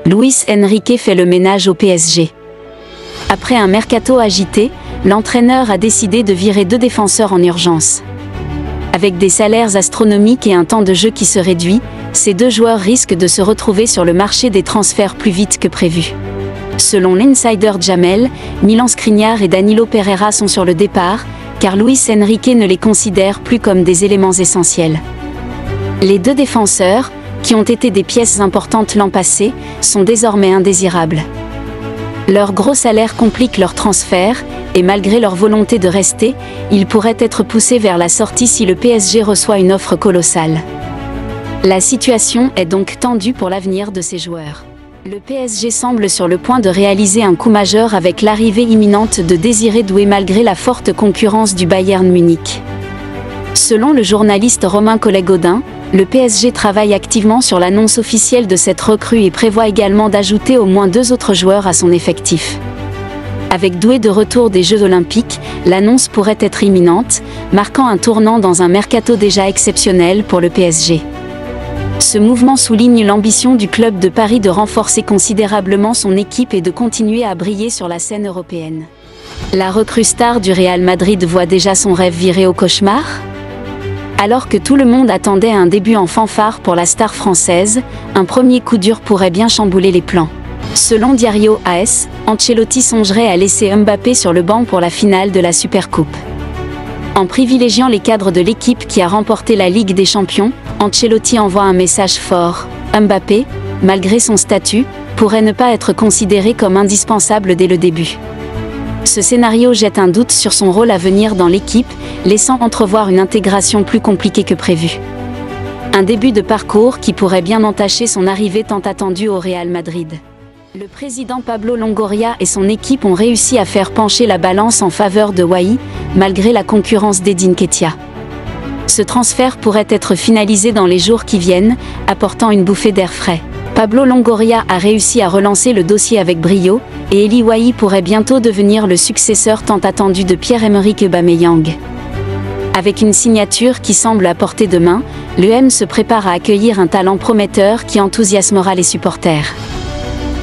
Luis Enrique fait le ménage au PSG. Après un mercato agité, l'entraîneur a décidé de virer 2 défenseurs en urgence. Avec des salaires astronomiques et un temps de jeu qui se réduit, ces 2 joueurs risquent de se retrouver sur le marché des transferts plus vite que prévu. Selon l'insider Jamel, Milan Skriniar et Danilo Pereira sont sur le départ, car Luis Enrique ne les considère plus comme des éléments essentiels. Les 2 défenseurs, qui ont été des pièces importantes l'an passé, sont désormais indésirables. Leur gros salaire complique leur transfert, et malgré leur volonté de rester, ils pourraient être poussés vers la sortie si le PSG reçoit une offre colossale. La situation est donc tendue pour l'avenir de ces joueurs. Le PSG semble sur le point de réaliser un coup majeur avec l'arrivée imminente de Désiré Doué malgré la forte concurrence du Bayern Munich. Selon le journaliste Romain Collet-Gaudin, le PSG travaille activement sur l'annonce officielle de cette recrue et prévoit également d'ajouter au moins 2 autres joueurs à son effectif. Avec Doué de retour des Jeux Olympiques, l'annonce pourrait être imminente, marquant un tournant dans un mercato déjà exceptionnel pour le PSG. Ce mouvement souligne l'ambition du club de Paris de renforcer considérablement son équipe et de continuer à briller sur la scène européenne. La recrue star du Real Madrid voit déjà son rêve virer au cauchemar ? Alors que tout le monde attendait un début en fanfare pour la star française, un premier coup dur pourrait bien chambouler les plans. Selon Diario AS, Ancelotti songerait à laisser Mbappé sur le banc pour la finale de la Supercoupe. En privilégiant les cadres de l'équipe qui a remporté la Ligue des Champions, Ancelotti envoie un message fort. Mbappé, malgré son statut, pourrait ne pas être considéré comme indispensable dès le début. Ce scénario jette un doute sur son rôle à venir dans l'équipe, laissant entrevoir une intégration plus compliquée que prévu. Un début de parcours qui pourrait bien entacher son arrivée tant attendue au Real Madrid. Le président Pablo Longoria et son équipe ont réussi à faire pencher la balance en faveur de Wai, malgré la concurrence d'Edin Nketiah. Ce transfert pourrait être finalisé dans les jours qui viennent, apportant une bouffée d'air frais. Pablo Longoria a réussi à relancer le dossier avec brio, et Eli Wahi pourrait bientôt devenir le successeur tant attendu de Pierre-Emerick Aubameyang. Avec une signature qui semble à portée de main, l'EM se prépare à accueillir un talent prometteur qui enthousiasmera les supporters.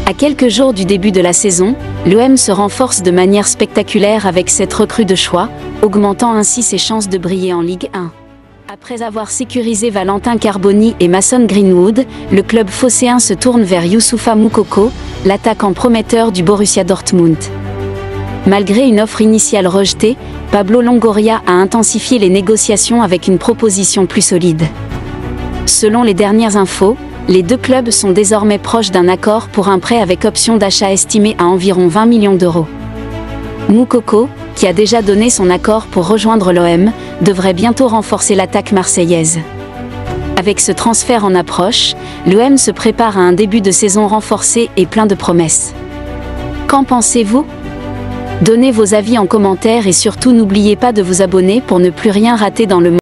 À quelques jours du début de la saison, l'OM se renforce de manière spectaculaire avec cette recrue de choix, augmentant ainsi ses chances de briller en Ligue 1. Après avoir sécurisé Valentin Carboni et Mason Greenwood, le club phocéen se tourne vers Youssoufa Moukoko, l'attaquant prometteur du Borussia Dortmund. Malgré une offre initiale rejetée, Pablo Longoria a intensifié les négociations avec une proposition plus solide. Selon les dernières infos, les 2 clubs sont désormais proches d'un accord pour un prêt avec option d'achat estimé à environ 20 millions d'euros. Moukoko, qui a déjà donné son accord pour rejoindre l'OM, devrait bientôt renforcer l'attaque marseillaise. Avec ce transfert en approche, l'OM se prépare à un début de saison renforcé et plein de promesses. Qu'en pensez-vous ? Donnez vos avis en commentaire et surtout n'oubliez pas de vous abonner pour ne plus rien rater dans le monde.